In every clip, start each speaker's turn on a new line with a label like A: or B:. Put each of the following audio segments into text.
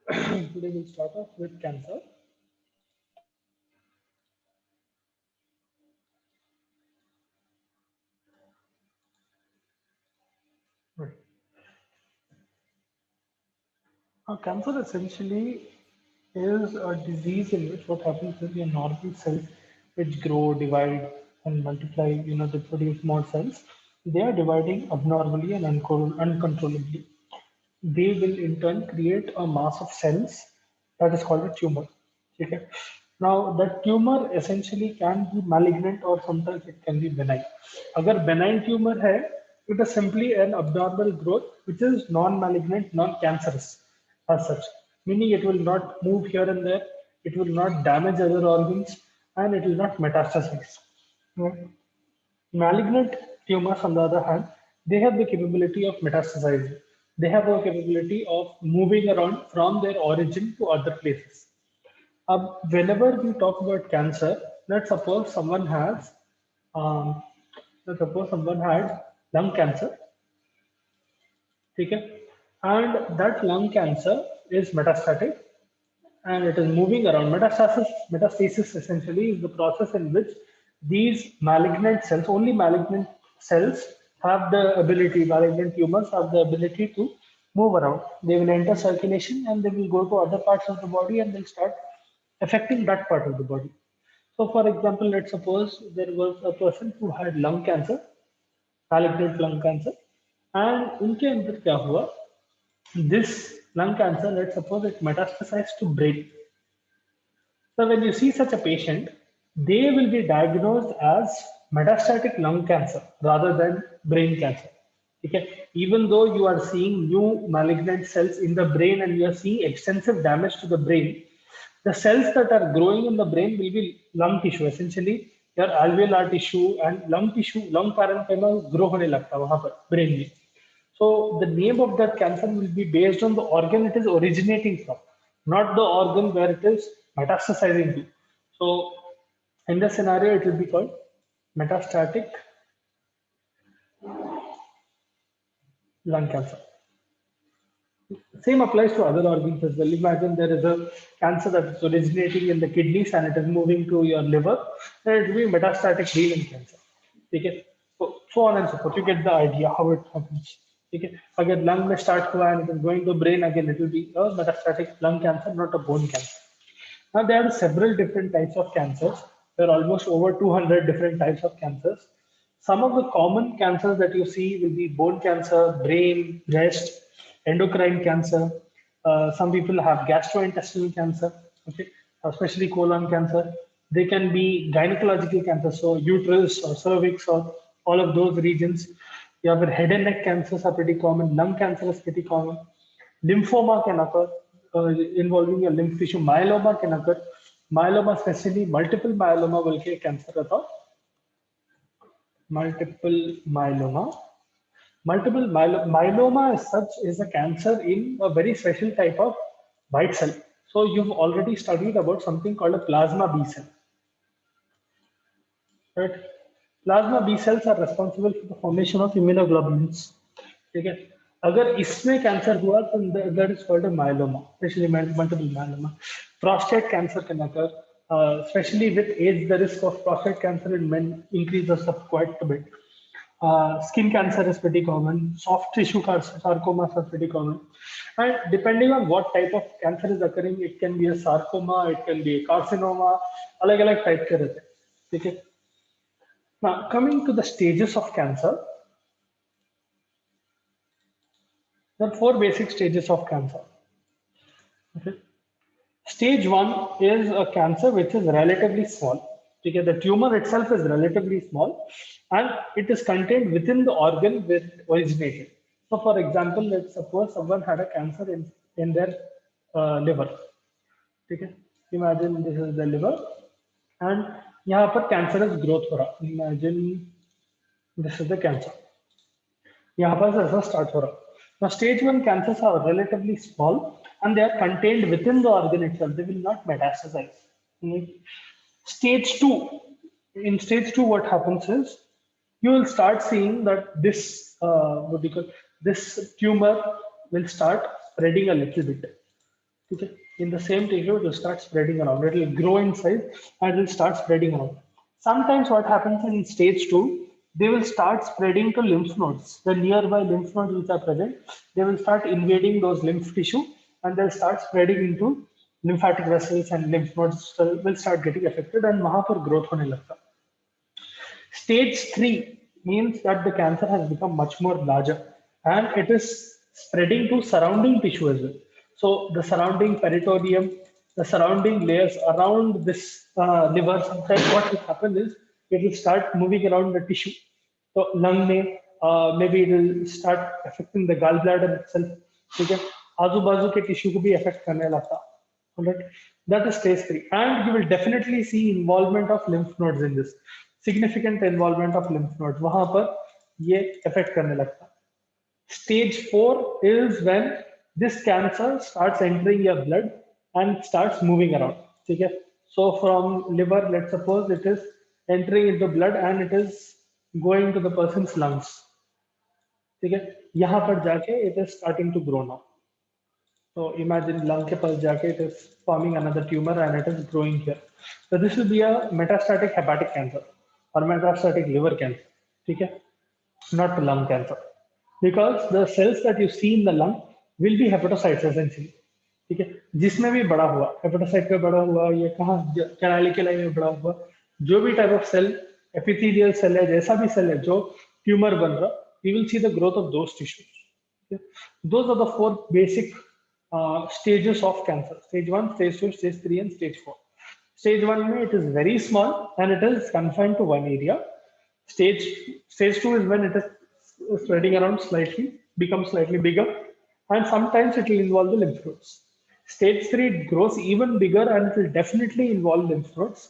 A: Today we'll start off with cancer. Right. Cancer essentially is a disease in which what happens is your normal cells, which grow, divide, and multiply, they produce more cells. They are dividing abnormally and uncontrollably. They will in turn create a mass of cells that is called a tumor. Okay. Now that tumor essentially can be malignant or sometimes it can be benign. अगर benign tumor है, it is simply an abnormal growth which is non-malignant, non-cancerous as such, meaning it will not move here and there, it will not damage other organs, and it will not metastasize. Right? Malignant tumors, on the other hand, they have the capability of metastasizing. They have the capability of moving around from their origin to other places. Whenever we talk about cancer, let's suppose someone has, um, let's suppose someone had lung cancer, okay, and that lung cancer is metastatic and it is moving around. Metastasis essentially is the process in which these malignant cells, only malignant cells have the ability, malignant tumors have the ability to move around. They will enter circulation and they will go to other parts of the body and they'll start affecting that part of the body. So, for example, let's suppose there was a person who had lung cancer, malignant lung cancer, and उनके अंदर क्या हुआ? This lung cancer, let's suppose it metastasized to brain. So when you see such a patient, they will be diagnosed as metastatic lung cancer rather than brain cancer. Okay. Even though you are seeing new malignant cells in the brain and you are seeing extensive damage to the brain, the cells that are growing in the brain will be lung tissue. Essentially, your alveolar tissue and lung tissue, lung parenchyma grow होने लगता है वहाँ पर brain में. So the name of that cancer will be based on the organ it is originating from, not the organ where it is metastasizing to. So in this scenario, it will be called metastatic lung cancer. Same applies to other organs as well. Imagine there is a cancer that is originating in the kidneys and it is moving to your liver, then it will be metastatic renal cancer. Okay? So on and so forth. You get the idea how it happens. Okay? Again, lung may start हुआ and it is going to brain again, it will be a metastatic lung cancer, not a bone cancer. Now, there are several different types of cancers. There are almost over 200 different types of cancers. Some of the common cancers that you see will be bone cancer, brain, breast, endocrine cancer. Some people have gastrointestinal cancer, okay, especially colon cancer. They can be gynecological cancer, so uterus or cervix or all of those regions. You have head and neck cancers are pretty common. Lung cancer is pretty common. Lymphoma can occur involving a lymph tissue. Myeloma can occur. Myeloma, especially multiple myeloma, will be cancer. Multiple myeloma. Myeloma as such is a cancer in a very special type of white cell. So you've already studied about something called a plasma B cell. Right? Plasma B cells are responsible for the formation of immunoglobulins. ठीक है अगर इसमें cancer हुआ तो that is called a myeloma, especially multiple myeloma. Prostate cancer can occur, especially with age. The risk of prostate cancer in men increases up quite a bit. Skin cancer is pretty common. Soft tissue sarcomas are pretty common. And depending on what type of cancer is occurring, it can be a sarcoma, it can be a carcinoma, अलग-अलग type के रहते हैं. ठीक है. Now, coming to the stages of cancer, there are four basic stages of cancer. Okay. Stage one is a cancer which is relatively small. Okay. The tumor itself is relatively small and it is contained within the organ where it originated. So, for example, let's suppose someone had a cancer in their liver. Okay. Imagine this is the liver and यहाँ पर cancerous growth हो रहा. Imagine this is the cancer. यहाँ पर ऐसा start हो रहा. Now, stage one cancers are relatively small and they are contained within the organ itself. They will not metastasize. Stage two. In stage two, what happens is you will start seeing that this this tumor will start spreading a little bit. Okay. In the same tissue, it will start spreading around. It will grow in size and it will start spreading around. Sometimes what happens in stage 2, they will start spreading to lymph nodes. The nearby lymph nodes which are present, they will start invading those lymph tissue and they'll start spreading into lymphatic vessels, and lymph nodes will start getting affected and वहाँ पर growth होने लगता. Stage 3 means that the cancer has become much more larger and it is spreading to surrounding tissue as well. So the surrounding peritoneum, the surrounding layers around this liver, sometimes what will happen is it will start moving around the tissue. So lung may, maybe it will start affecting the gallbladder itself. ठीक है, आजू बाजू के tissue को भी affect करने लगता. Alright, that is stage 3, and you will definitely see involvement of lymph nodes in this. Significant involvement of lymph nodes. वहां पर ये affect करने लगता. Stage 4 is when this cancer starts entering your blood and starts moving around. ठीक है? So from liver, let's suppose it is entering into blood and it is going to the person's lungs. ठीक है? यहाँ पर जाके it is starting to grow now. So imagine lung ke paas jaake it is forming another tumor and it is growing here. So this will be a metastatic hepatic cancer or metastatic liver cancer. ठीक है? Not lung cancer. Because the cells that you see in the lung will be hepatocytes essentially. ठीक है? जिसमें भी बड़ा हुआ, hepatocyte में बड़ा हुआ, ये कहाँ कैनालिकुलाई में बड़ा हुआ, जो भी type of cell, epithelial cell है, जैसा भी सेल है जो ट्यूमर बन रहा, you will see the growth of those tissues. Okay? Those are the 4 basic stages of cancer: stage 1, stage 2, stage 3, and stage 4. Stage 1 mein it is very small and it is confined to one area. Stage 2 is when it is spreading around slightly, becomes slightly bigger, and sometimes it will involve the lymph nodes. Stage 3 it grows even bigger and it will definitely involve lymph nodes.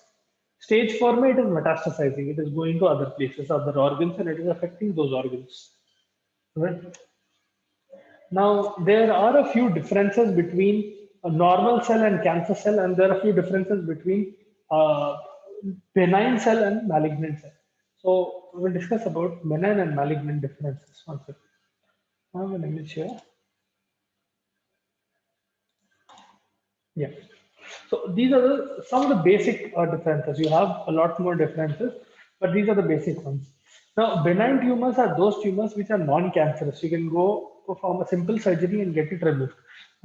A: Stage 4 mein it is metastasizing, it is going to other places, other organs, and it is affecting those organs. Right? Now, there are a few differences between a normal cell and cancer cell, and there are a few differences between benign cell and malignant cell. So, we will discuss about benign and malignant differences. One second. I have an image here. Yeah. So, these are some of the basic differences. You have a lot more differences, but these are the basic ones. Now, benign tumors are those tumors which are non-cancerous. You can go perform a simple surgery and get it removed.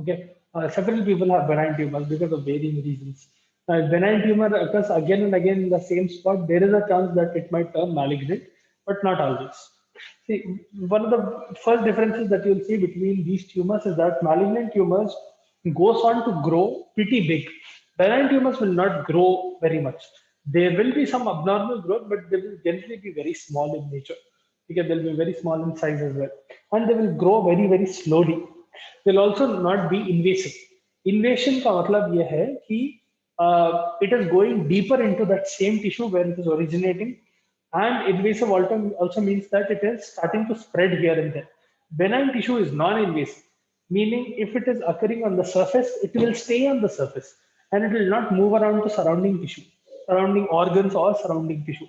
A: Okay, several people have benign tumors because of varying reasons. Now, if benign tumor occurs again and again in the same spot, there is a chance that it might turn malignant, but not always. See, one of the first differences that you'll see between these tumors is that malignant tumors goes on to grow pretty big. Benign tumors will not grow very much. There will be some abnormal growth, but they will generally be very small in nature, because they'll be very small in size as well, and they will grow very very slowly. They'll also not be invasive. Invasion का मतलब ये है कि it is going deeper into that same tissue where it is originating, and invasive also means that it is starting to spread here and there. Benign tissue is non-invasive, meaning if it is occurring on the surface, it will stay on the surface and it will not move around to surrounding tissue, surrounding organs or surrounding tissue.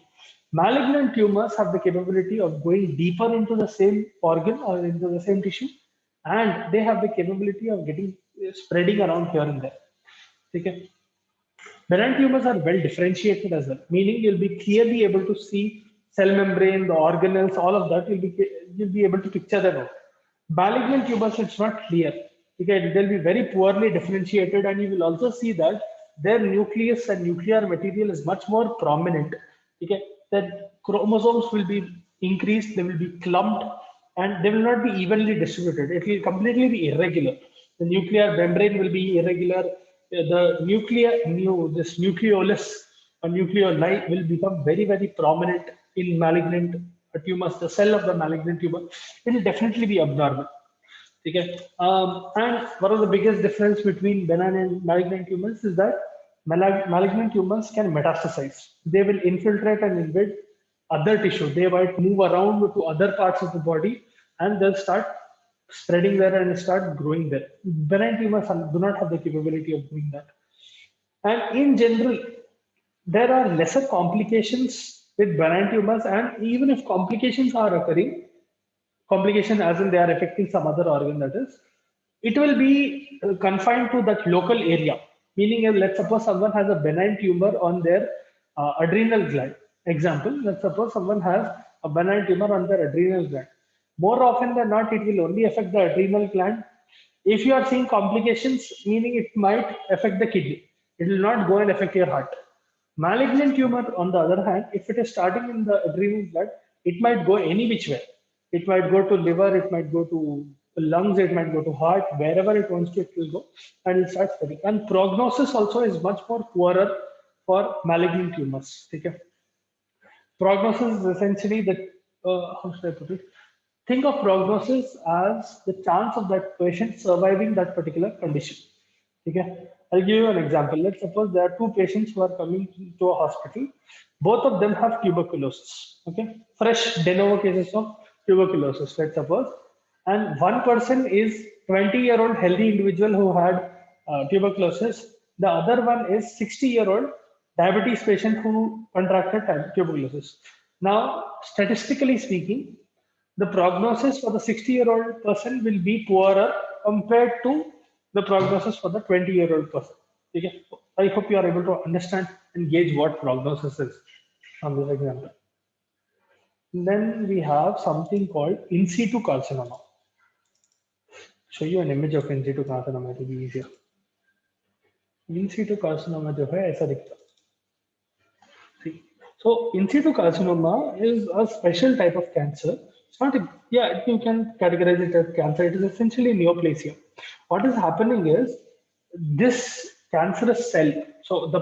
A: Malignant tumors have the capability of going deeper into the same organ or into the same tissue, and they have the capability of getting spreading around here and there. Okay. Benign tumors are well differentiated as well, meaning you'll be clearly able to see cell membrane, the organelles, all of that. You'll be able to picture them out. Malignant tumors, it's not clear. Okay, they'll be very poorly differentiated, and you will also see that their nucleus and nuclear material is much more prominent. Okay, that chromosomes will be increased, they will be clumped, and they will not be evenly distributed. It will completely be irregular. The nuclear membrane will be irregular. This nucleolus or nucleoli will become very, very prominent in malignant tumors. The cell of the malignant tumor will definitely be abnormal. Okay. And one of the biggest difference between benign and malignant tumors is that malignant tumors can metastasize. They will infiltrate and invade other tissue. They might move around to other parts of the body and they'll start spreading there and start growing there. Benign tumors do not have the capability of doing that. And in general, there are lesser complications with benign tumors, and even if complications are occurring, complication as in they are affecting some other organ, that is, it will be confined to that local area. Meaning, let's suppose someone has a benign tumor on their adrenal gland. Example, let's suppose someone has a benign tumor on their adrenal gland. More often than not, it will only affect the adrenal gland. If you are seeing complications, meaning it might affect the kidney, it will not go and affect your heart. Malignant tumor, on the other hand, if it is starting in the adrenal gland, it might go any which way. It might go to liver, it might go to lungs, it might go to heart, wherever it wants to, it will go and it will start spreading. And prognosis also is much more poorer for malignant tumors. Okay? Prognosis is essentially that, how should I put it? Think of prognosis as the chance of that patient surviving that particular condition. Okay, I'll give you an example. Let's suppose there are two patients who are coming to a hospital. Both of them have tuberculosis. Okay, fresh de novo cases of tuberculosis. Let's suppose, and one person is 20-year-old healthy individual who had tuberculosis. The other one is 60-year-old diabetes patient who contracted tuberculosis. Now, statistically speaking, the prognosis for the 60-year-old person will be poorer compared to the prognosis for the 20-year-old person. Okay? I hope you are able to understand and gauge what prognosis is on this example. Then we have something called in situ carcinoma. Show you an image of in situ carcinoma to be easier. In situ carcinoma जो है ऐसा दिखता है. See, so in situ carcinoma is a special type of cancer. It's not, yeah, you can categorize it as cancer. It is essentially neoplasia. What is happening is this cancerous cell, so the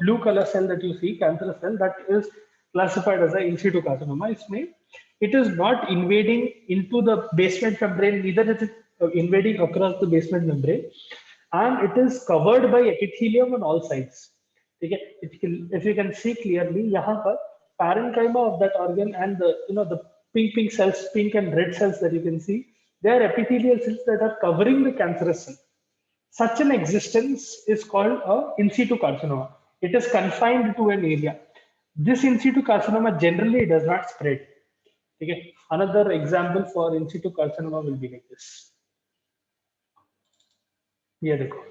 A: blue color cell that you see, cancerous cell, that is classified as an in situ carcinoma. It is not invading into the basement membrane, neither is it invading across the basement membrane, and it is covered by epithelium on all sides. Okay? If you can see clearly, यहाँ पर parenchyma of that organ and the pink cells, pink and red cells that you can see, they are epithelial cells that are covering the cancerous cell. Such an existence is called a in situ carcinoma. It is confined to an area. This in situ carcinoma generally does not spread. Okay? Another example for in situ carcinoma will be like this. Here they go.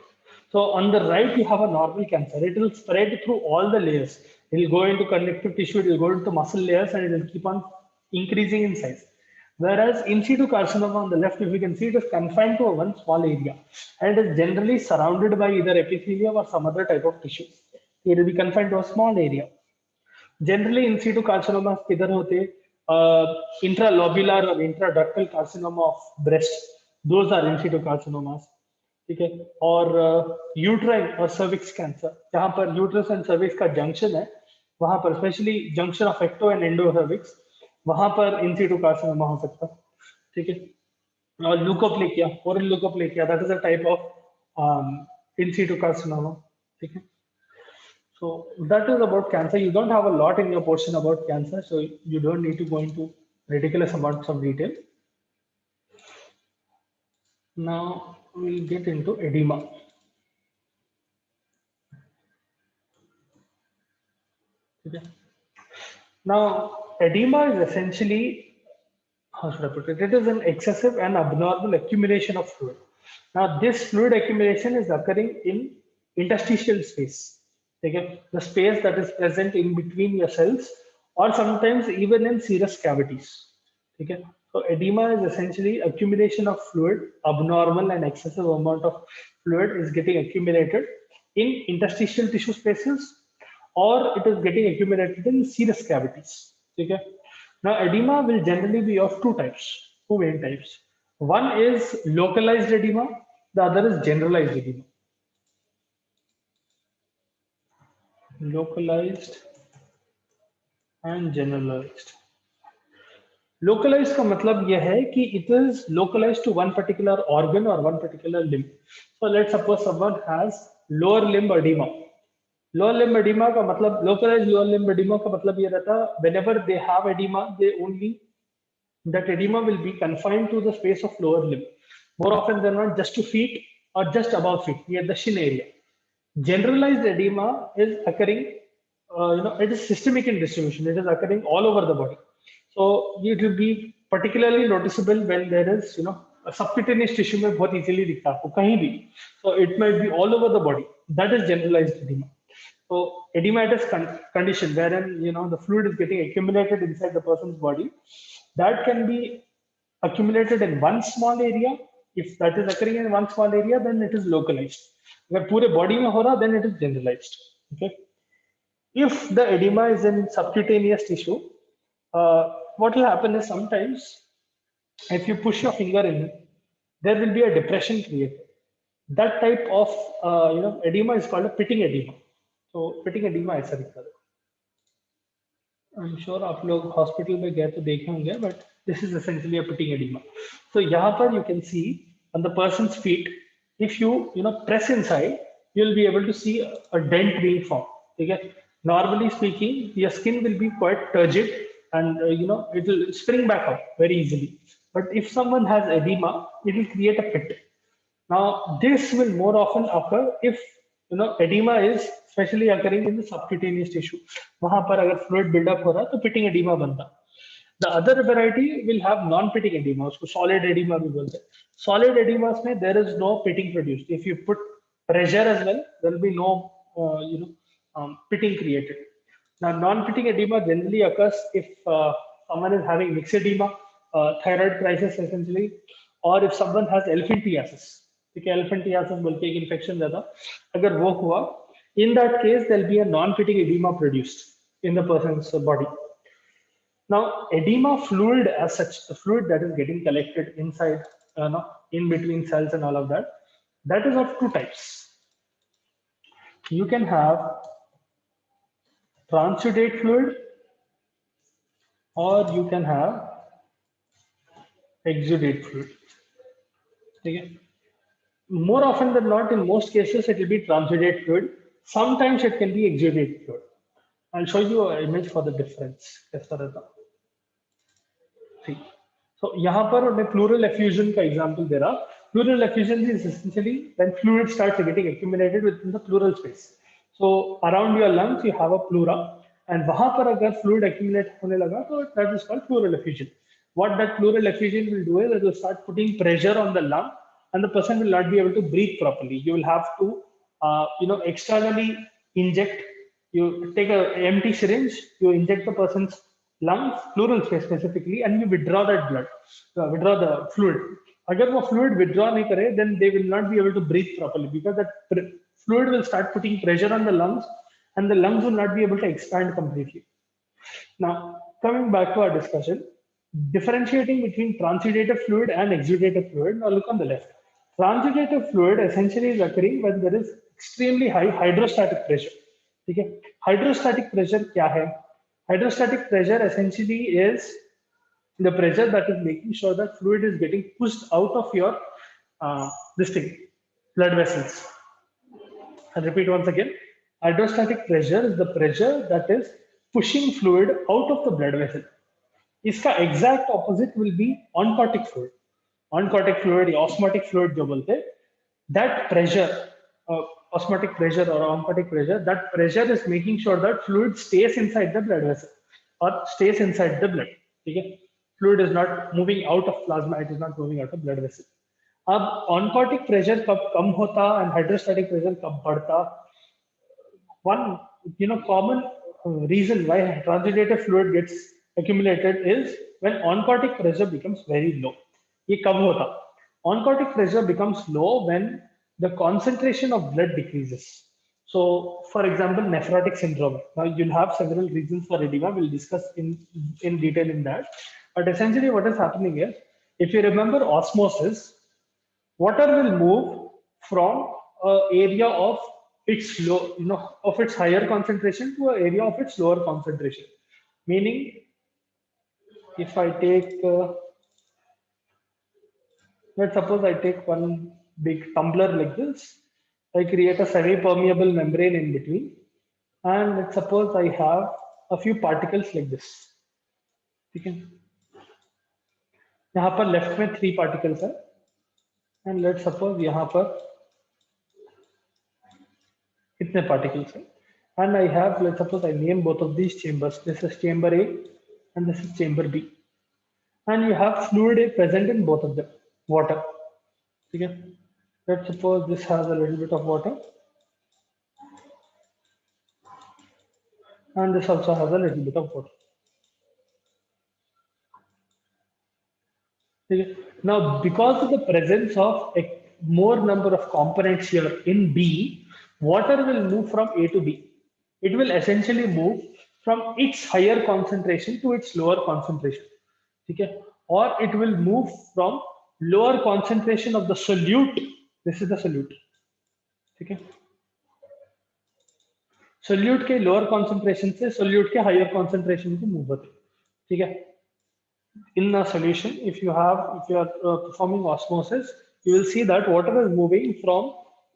A: So on the right, you have a normal cancer. It will spread through all the layers. It will go into connective tissue, it will go into muscle layers, and it will keep on increasing in size. Whereas in situ carcinoma on the left, if you can see, it is confined to one small area, and it is generally surrounded by either epithelium or some other type of tissue. It will be confined to a small area. Generally, in situ carcinomas किधर होते? Intralobular or intraductal carcinoma of breast. Those are in situ carcinomas. ठीक है, और uterine और cervix cancer, जहां पर uterus and cervix का junction है, वहां पर specially junction of ecto and endo cervix, वहां पर इन सिटू कार्सिनोमा हो सकता है. ठीक है, और leukoplakia, oral leukoplakia, that is a type of in Situ carcinoma. ठीक है, so that is about cancer. You don't have a lot in your portion about cancer, so you don't need to go into ridiculous amounts of detail. Now we'll get into edema. Okay. Now, edema is essentially, how should I put it? It is an excessive and abnormal accumulation of fluid. Now, this fluid accumulation is occurring in interstitial space. Okay? The space that is present in between your cells, or sometimes even in serous cavities. Okay? So edema is essentially accumulation of fluid, abnormal and excessive amount of fluid is getting accumulated in interstitial tissue spaces, or it is getting accumulated in serous cavities. Okay? Now edema will generally be of two main types. One is localized edema, the other is generalized edema. Localized and generalized. Localized का मतलब यह है कि it is localized to one particular organ or one particular limb. So let's suppose someone has lower limb edema. Lower limb edema का मतलब, localized lower limb edema का मतलब ये रहता, whenever they have edema, that edema will be confined to the space of lower limb. More often than not, just to feet or just above feet, near the shin area. Generalized edema is occurring, it is systemic in distribution. It is occurring all over the body. So it will be particularly noticeable when there is, subcutaneous tissue में बहुत easily दिखता है आपको कहीं भी. So it might be all over the body. That is generalized edema. So edematous condition wherein the fluid is getting accumulated inside the person's body, that can be accumulated in one small area. If that is occurring in one small area, then it is localized. अगर पूरे body में हो रहा, then it is generalized. Okay. If the edema is in subcutaneous tissue, what will happen is sometimes if you push your finger in, there will be a depression created. That type of edema is called a pitting edema. So pitting edema ऐसा दिखता है. I'm sure आप लोग hospital में गए तो देखे होंगे, but this is essentially a pitting edema. So यहाँ पर you can see on the person's feet, if you press inside, you'll be able to see a dent being formed. Okay? Normally speaking, your skin will be quite turgid and it will spring back up very easily. But if someone has edema, it will create a pit. Now this will more often occur if edema is especially occurring in the subcutaneous tissue. वहां पर अगर fluid buildup हो रहा है तो pitting edema बनता. The other variety will have non-pitting edema, उसको solid edema भी बोलते हैं. Solid edemas में there is no pitting produced. If you put pressure as well, there will be no pitting created. Now non-pitting edema generally occurs if someone is having myxedema, thyroid crisis essentially, or if someone has elephantiasis. ठीक है, elephantiasis बोल के एक infection रहता, अगर वो हुआ, in that case there will be a non-pitting edema produced in the person's body. Now edema fluid as such, the fluid that is getting collected inside, in between cells and all of that, that is of two types. You can have transudate fluid or you can have exudate fluid. Okay. More often than not, in most cases, it will be transudate fluid. Sometimes it can be exudate fluid. I'll show you an image for the difference. See. So यहाँ पर मैं pleural effusion का example दे रहा. Pleural effusion is essentially when fluid starts getting accumulated within the pleural space. So around your lungs you have a pleura, and वहाँ पर अगर fluid accumulate होने लगा तो that is called pleural effusion. What that pleural effusion will do is it will start putting pressure on the lung, and the person will not be able to breathe properly. You will have to, externally inject. You take an empty syringe, you inject the person's lungs, pleural space specifically, and you withdraw that blood, withdraw the fluid. Agar wo fluid withdraw nahi kare, then they will not be able to breathe properly because that fluid will start putting pressure on the lungs, and the lungs will not be able to expand completely. Now, coming back to our discussion, differentiating between transudative fluid and exudative fluid. Now look on the left. Transudative fluid essentially is occurring when there is extremely high hydrostatic pressure. Okay? Hydrostatic pressure क्या है? Hydrostatic pressure essentially is the pressure that is making sure that fluid is getting pushed out of your blood vessels. I'll repeat once again. Hydrostatic pressure is the pressure that is pushing fluid out of the blood vessel. इसका exact opposite will be oncotic fluid. Oncotic fluid या osmotic fluid जो बोलते हैं, that pressure, osmotic pressure or oncotic pressure, that pressure is making sure that fluid stays inside the blood vessel or stays inside the blood. ठीक है? Fluid is not moving out of plasma, it is not moving out of blood vessel. अब oncotic pressure कब कम होता and hydrostatic pressure कब बढ़ता? One common reason why transudative fluid gets accumulated is when oncotic pressure becomes very low. ये कब होता? Oncotic pressure becomes low when the concentration of blood decreases. So, for example, nephrotic syndrome. Now, you'll have several reasons for edema. We'll discuss in detail in that. But essentially, what is happening is, if you remember osmosis, water will move from an area of its low, of its higher concentration to an area of its lower concentration. Meaning, if I take, let's suppose I take one big tumbler like this, I create a semi-permeable membrane in between, and let's suppose I have a few particles like this. Okay. यहाँ पर left में 3 particles है, and let's suppose यहाँ पर कितने particles है, and I have, let's suppose I name both of these chambers. This is chamber A and this is chamber B, and you have fluid A present in both of them. water. Okay, let's suppose this has a little bit of water and this also has a little bit of water. Okay. Now, because of the presence of a more number of components here in B, water will move from A to B. It will essentially move from its higher concentration to its lower concentration. Okay. Or it will move from lower concentration of the solute. This is the solute. Okay. Solute के lower concentration से solute के higher concentration को move होते हैं ठीक है in a solution if you are performing osmosis you will see that water is moving from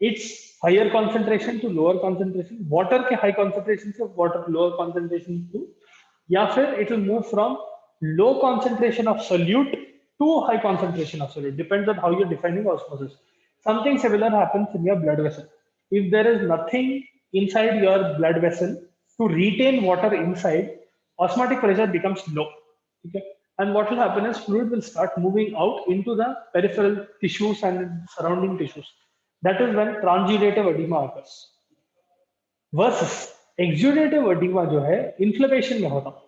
A: its higher concentration to lower concentration water के high concentration से water lower concentration to या फिर it will move from low concentration of solute to high concentration of solute depends on how you're defining osmosis something similar happens in your blood vessel if there is nothing inside your blood vessel to retain water inside osmotic pressure becomes low okay and what will happen is fluid will start moving out into the peripheral tissues and surrounding tissues. That is when transudative edema occurs. Versus exudative edema जो है inflammation में होता है.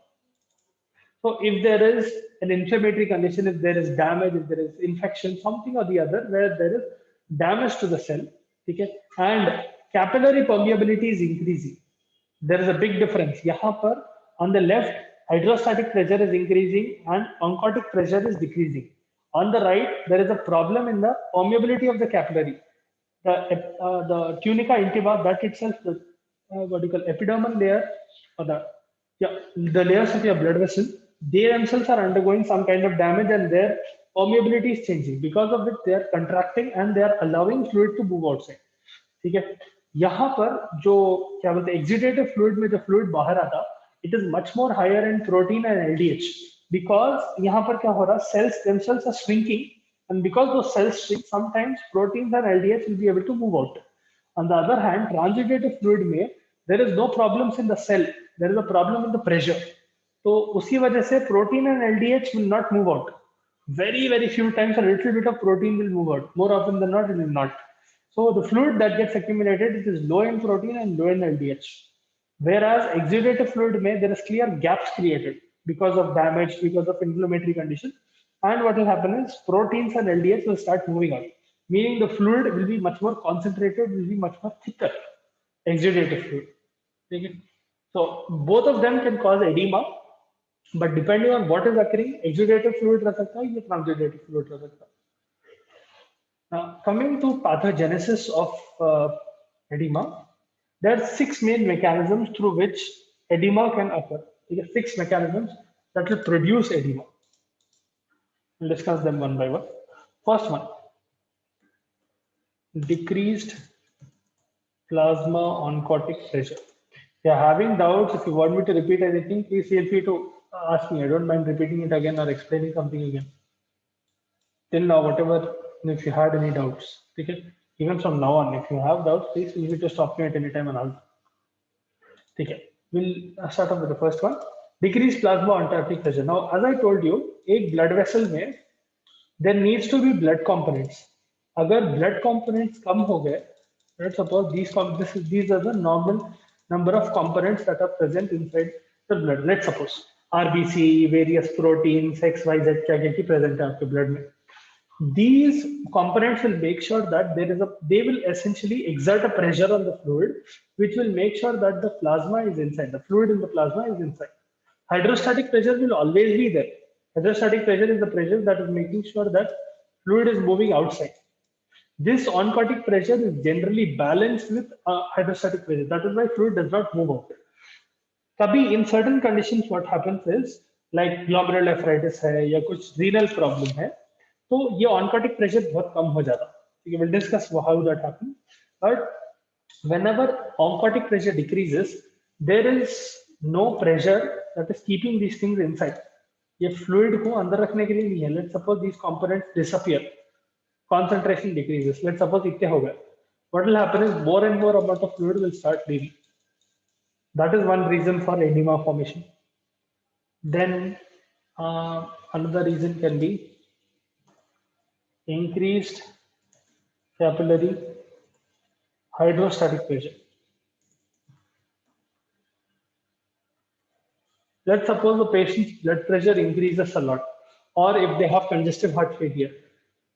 A: So if there is an inflammatory condition, if there is damage, if there is infection, something or the other, where there is damage to the cell, okay, and capillary permeability is increasing. There is a big difference. यहाँ पर on the left, hydrostatic pressure is increasing and oncotic pressure is decreasing. On the right, there is a problem in the permeability of the capillary. The tunica intima, that itself, the what do you call epidermal layer, or the layers of your blood vessel, they themselves are undergoing some kind of damage and their permeability is changing. Because of it, they are contracting and they are allowing fluid to move outside. ठीक है यहाँ पर जो क्या बोलते हैं एक्सिडेटिव fluid में जो फ्लूइड बाहर आता it is much more higher in protein and LDH because यहाँ पर क्या हो रहा cells themselves are shrinking and because those cells shrink sometimes proteins and LDH will be able to move out. On the other hand transudative fluid में there is no problems in the cell, there is a problem in the pressure. तो उसकी वजह से protein and LDH will not move out. Very few times a little bit of protein will move out. More often than not, it will not. So the fluid that gets accumulated, it is low in protein and low in LDH. Whereas exudative fluid may there is clear gaps created because of damage, because of inflammatory condition. And what will happen is proteins and LDH will start moving out, meaning the fluid will be much more concentrated, will be much more thicker. Exudative fluid. Okay? So both of them can cause edema, but depending on what is occurring, exudative fluid रह सकता है या transudative fluid रह सकता है. Now, coming to pathogenesis of edema, there are 6 main mechanisms through which edema can occur. There are 6 mechanisms that will produce edema. We'll discuss them one by one. First one, decreased plasma oncotic pressure. If you're having doubts, if you want me to repeat anything, please feel free to ask me. I don't mind repeating it again or explaining something again. Till now, whatever, if you had any doubts, okay? Even from now on, if you have doubts, please feel free to stop me at any time and I'll. Okay, we'll start off with the first one. Decreased plasma oncotic pressure. Now, as I told you, a blood vessel में there needs to be blood components. अगर blood components कम हो गए, let's suppose these are the normal number of components that are present inside the blood. Let's suppose RBC, various proteins, XYZ क्या present है आपके blood में. These components will make sure that they will essentially exert a pressure on the fluid, which will make sure that the plasma is inside. The fluid in the plasma is inside. Hydrostatic pressure will always be there. Hydrostatic pressure is the pressure that is making sure that fluid is moving outside. This oncotic pressure is generally balanced with hydrostatic pressure. That is why fluid does not move out. Kabhi in certain conditions, what happens is like glomerulonephritis है या कुछ renal problem है, तो ये oncotic pressure बहुत कम हो जाता. We will discuss how that happens. But whenever oncotic pressure decreases, there is no pressure that is keeping these things inside. ये fluid को अंदर रखने के लिए नहीं है. Let's suppose these components disappear, concentration decreases. Let's suppose इतने हो गए. What will happen is more and more amount of fluid will start leaving. That is one reason for edema formation. Then another reason can be increased capillary hydrostatic pressure. Let's suppose the patient's blood pressure increases a lot, or if they have congestive heart failure,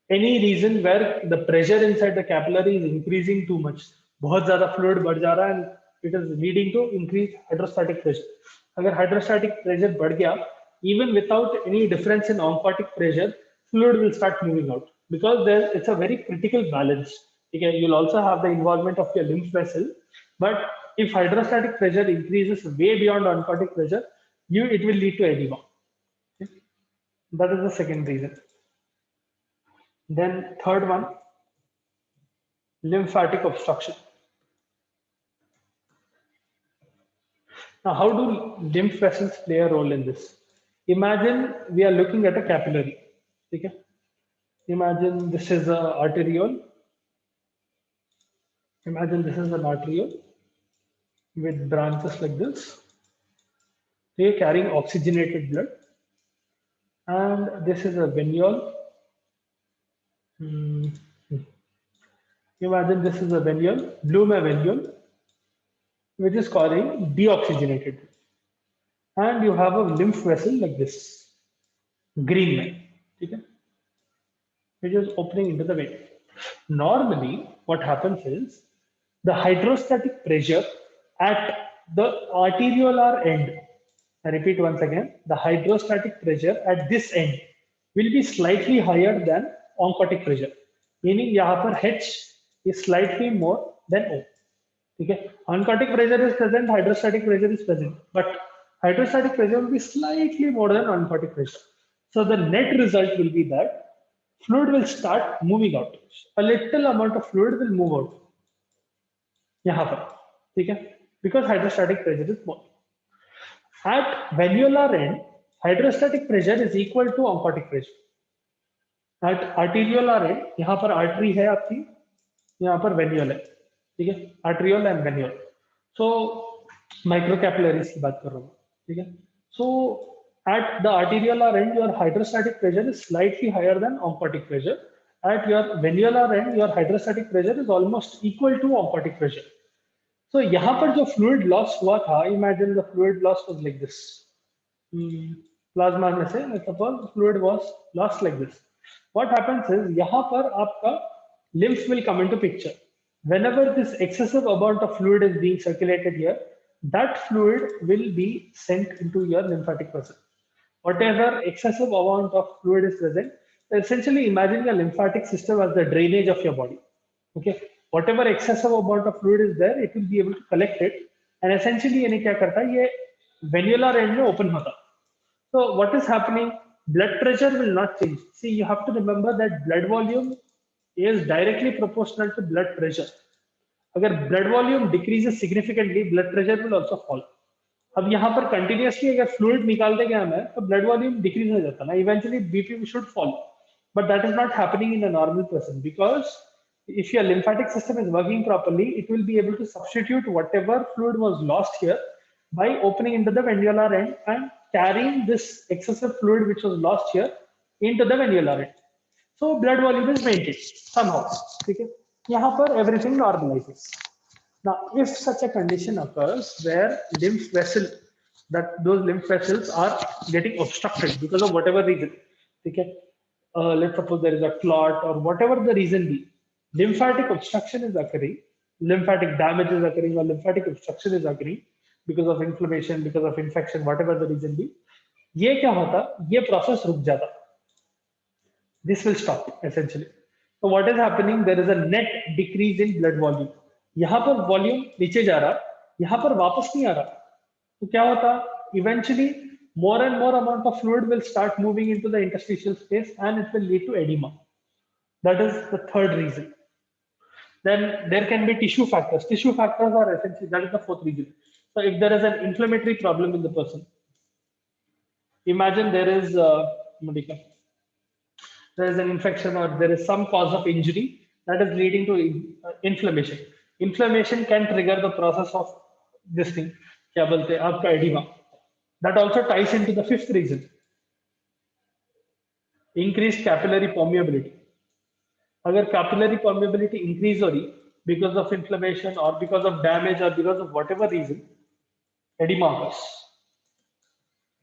A: any reason where the pressure inside the capillary is increasing too much, बहुत ज़्यादा fluid बढ़ जा रहा है and it is leading to increased hydrostatic pressure. अगर hydrostatic pressure बढ़ गया, even without any difference in oncotic pressure, fluid will start moving out because there it's a very critical balance. Okay, you'll also have the involvement of your lymph vessel, but if hydrostatic pressure increases way beyond oncotic pressure, it will lead to edema. Okay? That is the second reason. Then third one, lymphatic obstruction. Now, how do lymph vessels play a role in this? Imagine we are looking at a capillary. Okay? Imagine this is an arteriole. Imagine this is an arteriole with branches like this. They are carrying oxygenated blood. And this is a venule. Imagine this is a venule, Blume venule, which is carrying deoxygenated. And you have a lymph vessel like this, green line, okay, which is opening into the vein. Normally, what happens is the hydrostatic pressure at the arteriolar end, I repeat once again, the hydrostatic pressure at this end will be slightly higher than oncotic pressure, meaning यहाँ पर H is slightly more than O. Okay, oncotic pressure is present, hydrostatic pressure is present, but hydrostatic pressure will be slightly more than oncotic pressure. So the net result will be that fluid will start moving out. A little amount of fluid will move out. यहाँ पर, ठीक है? Because hydrostatic pressure is more. At venular end, hydrostatic pressure is equal to oncotic pressure. At arteriolar end, यहाँ पर artery है आपकी, यहाँ पर venule है, ठीक है? Arteriole and venule. So microcapillaries की बात कर रहा हूँ, ठीक है? So at the arteriolar end, your hydrostatic pressure is slightly higher than oncotic pressure. At your venular end, your hydrostatic pressure is almost equal to oncotic pressure. So यहाँ पर जो fluid loss हुआ था, imagine the fluid loss was like this. Plasma में से, I suppose fluid was lost like this. What happens is यहाँ पर आपका lymph will come into picture. Whenever this excessive amount of fluid is being circulated here, that fluid will be sent into your lymphatic vessel. Whatever excessive amount of fluid is present, essentially imagine your lymphatic system as the drainage of your body. Okay, whatever excessive amount of fluid is there, it will be able to collect it, and essentially ये क्या करता है, ये venular end में open होता. So what is happening? Blood pressure will not change. See, you have to remember that blood volume is directly proportional to blood pressure. अगर blood volume decreases significantly, blood pressure will also fall. अब यहाँ पर continuously अगर fluid निकालते गया मैं, तो blood volume decrease हो जाता ना. Eventually BP should fall, but that is not happening in a normal person because if your lymphatic system is working properly, it will be able to substitute whatever fluid was lost here by opening into the venular end and carrying this excessive fluid which was lost here into the venular end. So blood volume is maintained somehow. Okay? यहाँ पर everything normalizes. Now, if such a condition occurs where lymph vessel, that those lymph vessels are getting obstructed because of whatever reason, okay? Let's suppose there is a clot or whatever the reason be, lymphatic obstruction is occurring, lymphatic damage is occurring, or lymphatic obstruction is occurring because of inflammation, because of infection, whatever the reason be, ये क्या होता? ये process रुक जाता. This will stop essentially. So what is happening? There is a net decrease in blood volume. यहाँ पर volume नीचे जा रहा, यहाँ पर वापस नहीं आ रहा, तो क्या होता? Eventually, more and more amount of fluid will start moving into the interstitial space, and it will lead to edema. That is the third reason. Then there can be tissue factors. Tissue factors are essentially, that is the fourth reason. So if there is an inflammatory problem in the person, imagine there is an infection or there is some cause of injury that is leading to inflammation. Inflammation can trigger the process of this thing, क्या बोलते हैं आपका edema. That also ties into the fifth reason, increased capillary permeability. अगर capillary permeability increase हो रही because of inflammation और because of damage और because of whatever reason, oedema occurs.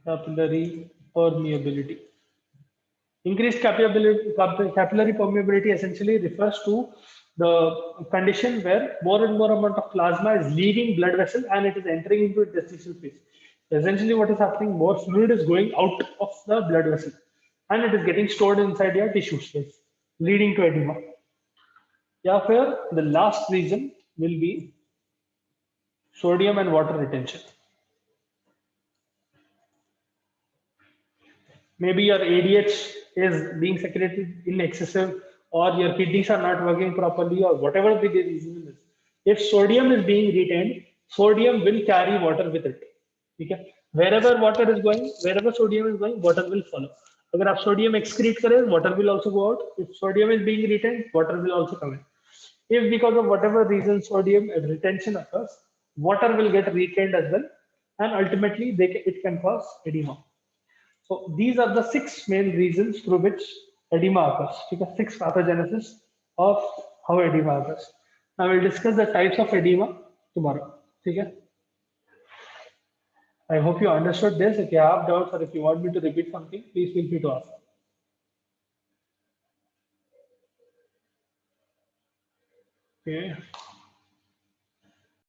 A: Capillary permeability. Increased capillary permeability essentially refers to the condition where more and more amount of plasma is leaving blood vessel and it is entering into interstitial space. Essentially, what is happening? More fluid is going out of the blood vessel and it is getting stored inside your tissue space, leading to edema. Yeah, fair. The last reason will be sodium and water retention. Maybe your ADH is being secreted in excessive, or your kidneys are not working properly, or whatever the reason is. If sodium is being retained, sodium will carry water with it. Okay? Wherever water is going, wherever sodium is going, water will follow. अगर आप sodium excrete करें, water will also go out. If sodium is being retained, water will also come in. If because of whatever reason sodium retention occurs, water will get retained as well, and ultimately it can cause edema. So these are the 6 main reasons through which edema occurs. Okay, 6 pathogenesis of how edema occurs. Now we'll discuss the types of edema tomorrow. Okay. I hope you understood this. If you have doubts or if you want me to repeat something, please feel free to ask. Okay.